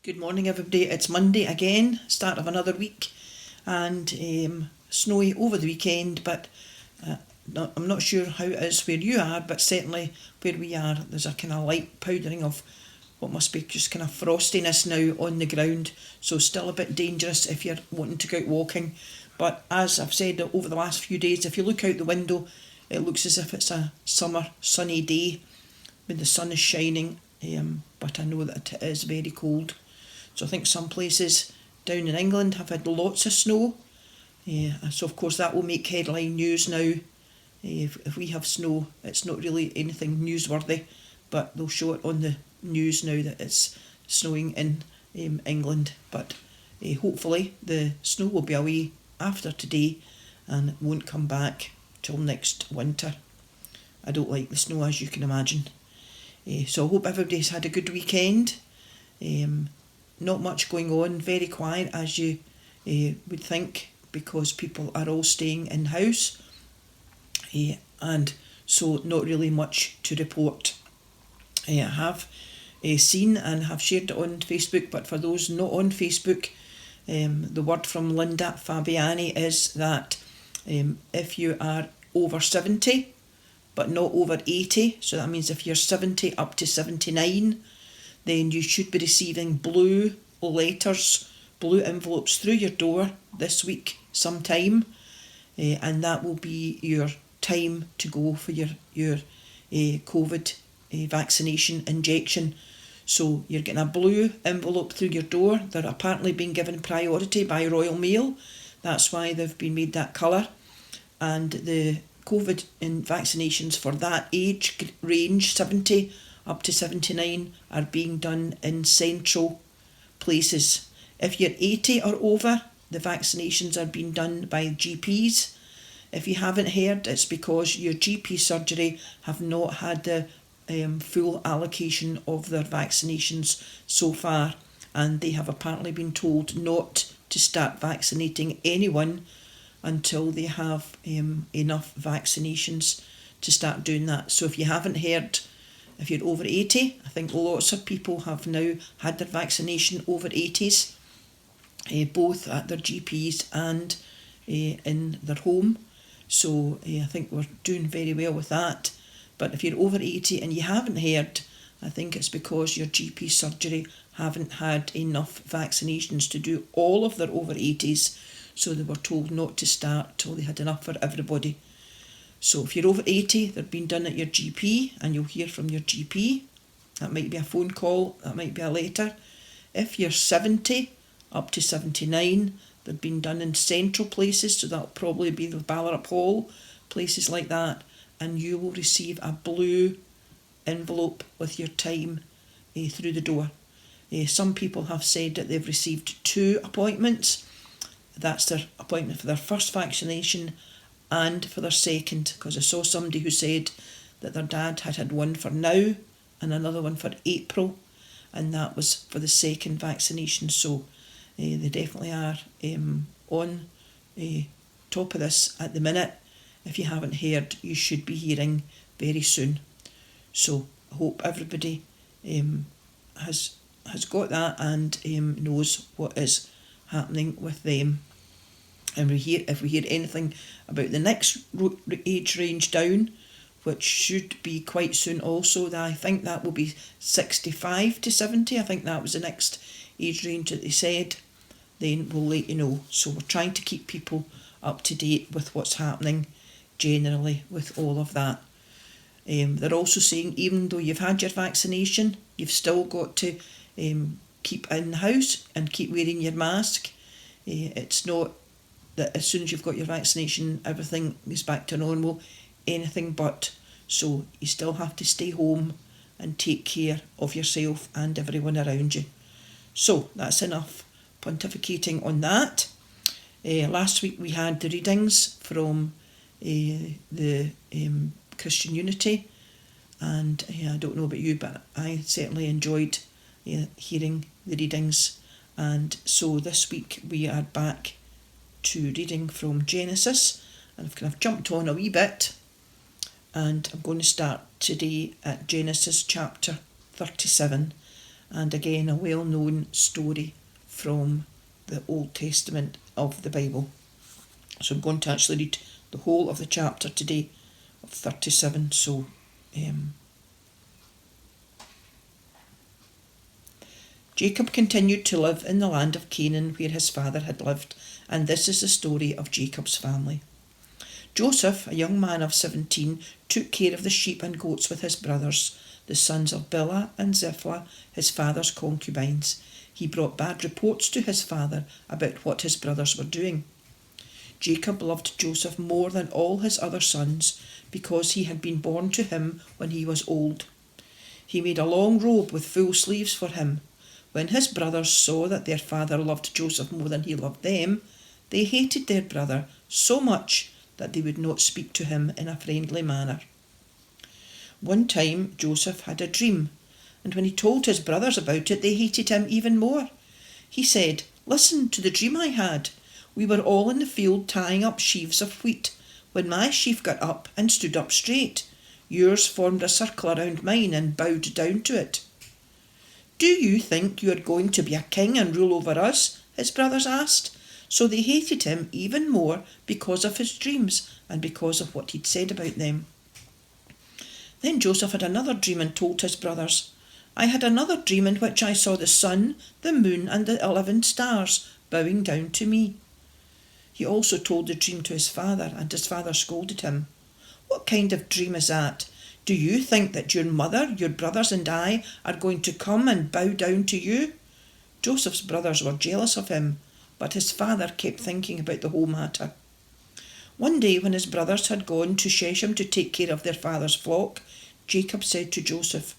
Good morning, everybody. It's Monday again, start of another week, and snowy over the weekend, but I'm not sure how it is where you are, but certainly where we are, there's a kind of light powdering of what must be just kind of frostiness now on the ground, so still a bit dangerous if you're wanting to go out walking. But as I've said over the last few days, if you look out the window, it looks as if it's a summer sunny day when the sun is shining, but I know that it is very cold. So I think some places down in England have had lots of snow. So of course that will make headline news now. If we have snow, it's not really anything newsworthy, but they'll show it on the news now that it's snowing in England. But hopefully the snow will be away after today and it won't come back till next winter. I don't like the snow, as you can imagine. So I hope everybody's had a good weekend. Not much going on, very quiet as you would think, because people are all staying in house, and so not really much to report. I have seen and have shared it on Facebook, but for those not on Facebook, the word from Linda Fabiani is that if you are over 70 but not over 80, so that means if you're 70 up to 79, then you should be receiving blue letters, blue envelopes through your door this week sometime, and that will be your time to go for your COVID vaccination injection. So you're getting a blue envelope through your door. They're apparently being given priority by Royal Mail. That's why they've been made that colour. And the COVID vaccinations for that age range, 70 up to 79, are being done in central places. If you're 80 or over, the vaccinations are being done by GPs. If you haven't heard, it's because your GP surgery have not had the full allocation of their vaccinations so far, and they have apparently been told not to start vaccinating anyone until they have enough vaccinations to start doing that. So if you haven't heard, if you're over 80, I think lots of people have now had their vaccination over 80s, both at their GPs and in their home. So I think we're doing very well with that. But if you're over 80 and you haven't heard, I think it's because your GP surgery haven't had enough vaccinations to do all of their over 80s. So they were told not to start till they had enough for everybody. So if you're over 80, they're being done at your GP, and you'll hear from your GP. That might be a phone call, that might be a letter. If you're 70 up to 79, they're being done in central places, so that'll probably be the Ballarat Hall, places like that, and you will receive a blue envelope with your time through the door. Some people have said that they've received 2 appointments. That's their appointment for their first vaccination and for their second, because I saw somebody who said that their dad had one for now and another one for April, and that was for the second vaccination. So they definitely are on top of this at the minute. If you haven't heard, you should be hearing very soon. So I hope everybody has got that and knows what is happening with them. And if we hear anything about the next age range down, which should be quite soon also, I think that will be 65 to 70. I think that was the next age range that they said. Then we'll let you know. So we're trying to keep people up to date with what's happening generally with all of that. They're also saying even though you've had your vaccination, you've still got to keep in the house and keep wearing your mask. It's not that as soon as you've got your vaccination everything is back to normal, anything but. So you still have to stay home and take care of yourself and everyone around you. So that's enough pontificating on that. Last week we had the readings from the Christian Unity, and I don't know about you, but I certainly enjoyed hearing the readings. And so this week we are back to reading from Genesis, and I've kind of jumped on a wee bit, and I'm going to start today at Genesis chapter 37, and again a well-known story from the Old Testament of the Bible. So I'm going to actually read the whole of the chapter today of 37. Jacob continued to live in the land of Canaan where his father had lived, and this is the story of Jacob's family. Joseph, a young man of 17, took care of the sheep and goats with his brothers, the sons of Bilhah and Zilpah, his father's concubines. He brought bad reports to his father about what his brothers were doing. Jacob loved Joseph more than all his other sons because he had been born to him when he was old. He made a long robe with full sleeves for him. When his brothers saw that their father loved Joseph more than he loved them, they hated their brother so much that they would not speak to him in a friendly manner. One time Joseph had a dream, and when he told his brothers about it, they hated him even more. He said, "Listen to the dream I had. We were all in the field tying up sheaves of wheat, when my sheaf got up and stood up straight. Yours formed a circle around mine and bowed down to it." "Do you think you are going to be a king and rule over us?" his brothers asked. So they hated him even more because of his dreams and because of what he'd said about them. Then Joseph had another dream and told his brothers, "I had another dream in which I saw the sun, the moon and the 11 stars bowing down to me." He also told the dream to his father, and his father scolded him. "What kind of dream is that? Do you think that your mother, your brothers and I are going to come and bow down to you?" Joseph's brothers were jealous of him, but his father kept thinking about the whole matter. One day when his brothers had gone to Shechem to take care of their father's flock, Jacob said to Joseph,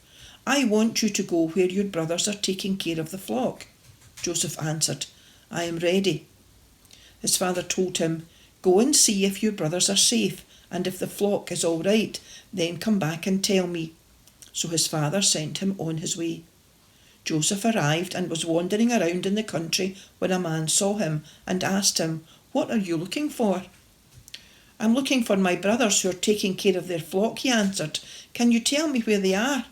"I want you to go where your brothers are taking care of the flock." Joseph answered, "I am ready." His father told him, "Go and see if your brothers are safe, and if the flock is all right, then come back and tell me." So his father sent him on his way. Joseph arrived and was wandering around in the country when a man saw him and asked him, "What are you looking for?" "I'm looking for my brothers who are taking care of their flock," he answered. "Can you tell me where they are?"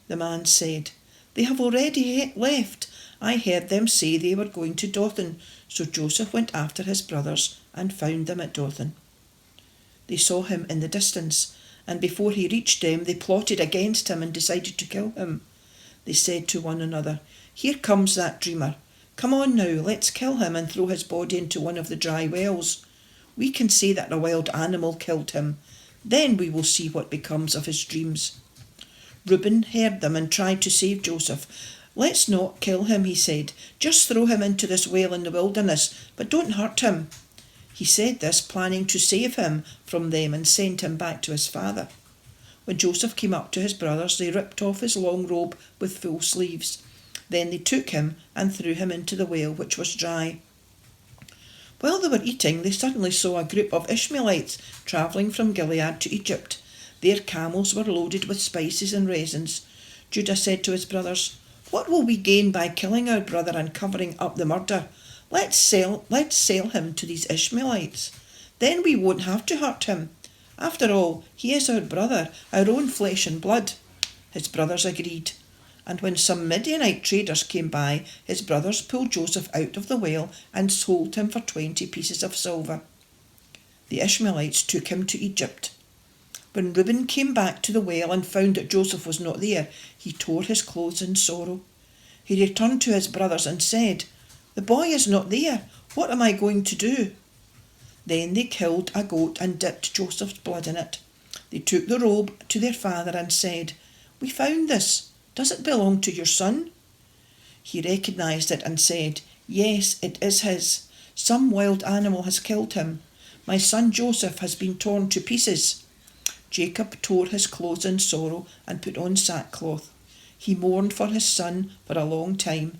The man said, "They have already left. I heard them say they were going to Dothan." So Joseph went after his brothers and found them at Dothan. They saw him in the distance, and before he reached them, they plotted against him and decided to kill him. They said to one another, "Here comes that dreamer. Come on now, let's kill him and throw his body into one of the dry wells. We can say that a wild animal killed him. Then we will see what becomes of his dreams." Reuben heard them and tried to save Joseph. "Let's not kill him," he said. "Just throw him into this well in the wilderness, but don't hurt him." He said this, planning to save him from them and send him back to his father. When Joseph came up to his brothers, they ripped off his long robe with full sleeves. Then they took him and threw him into the well, which was dry. While they were eating, they suddenly saw a group of Ishmaelites travelling from Gilead to Egypt. Their camels were loaded with spices and resins. Judah said to his brothers, "What will we gain by killing our brother and covering up the murder? Let's sell him to these Ishmaelites. Then we won't have to hurt him. After all, he is our brother, our own flesh and blood." His brothers agreed. And when some Midianite traders came by, his brothers pulled Joseph out of the well and sold him for 20 pieces of silver. The Ishmaelites took him to Egypt. When Reuben came back to the well and found that Joseph was not there, he tore his clothes in sorrow. He returned to his brothers and said, "The boy is not there. What am I going to do?" Then they killed a goat and dipped Joseph's blood in it. They took the robe to their father and said, "We found this. Does it belong to your son?" He recognised it and said, "Yes, it is his. Some wild animal has killed him. My son Joseph has been torn to pieces." Jacob tore his clothes in sorrow and put on sackcloth. He mourned for his son for a long time.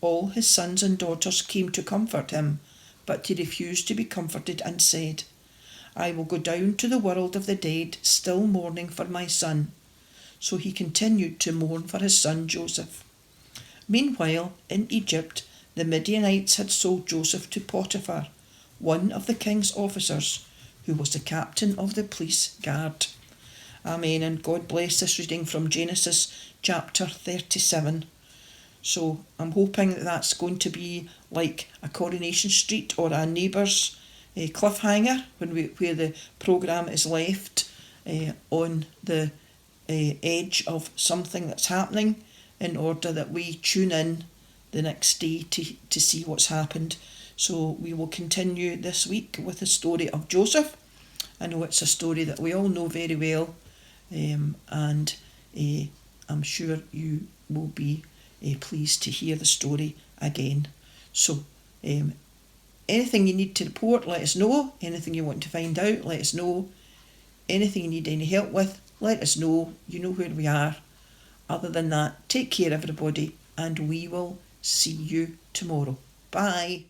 All his sons and daughters came to comfort him, but he refused to be comforted and said, "I will go down to the world of the dead, still mourning for my son." So he continued to mourn for his son Joseph. Meanwhile, in Egypt, the Midianites had sold Joseph to Potiphar, one of the king's officers, who was the captain of the police guard. Amen, and God bless this reading from Genesis chapter 37. So I'm hoping that that's going to be like a Coronation Street or a Neighbours cliffhanger where the programme is left on the edge of something that's happening, in order that we tune in the next day to see what's happened. So we will continue this week with the story of Joseph. I know it's a story that we all know very well, and I'm sure you will be pleased to hear the story again. So anything you need to report, let us know. Anything you want to find out, let us know. Anything you need any help with, let us know. You know where we are. Other than that, take care everybody, and we will see you tomorrow. Bye.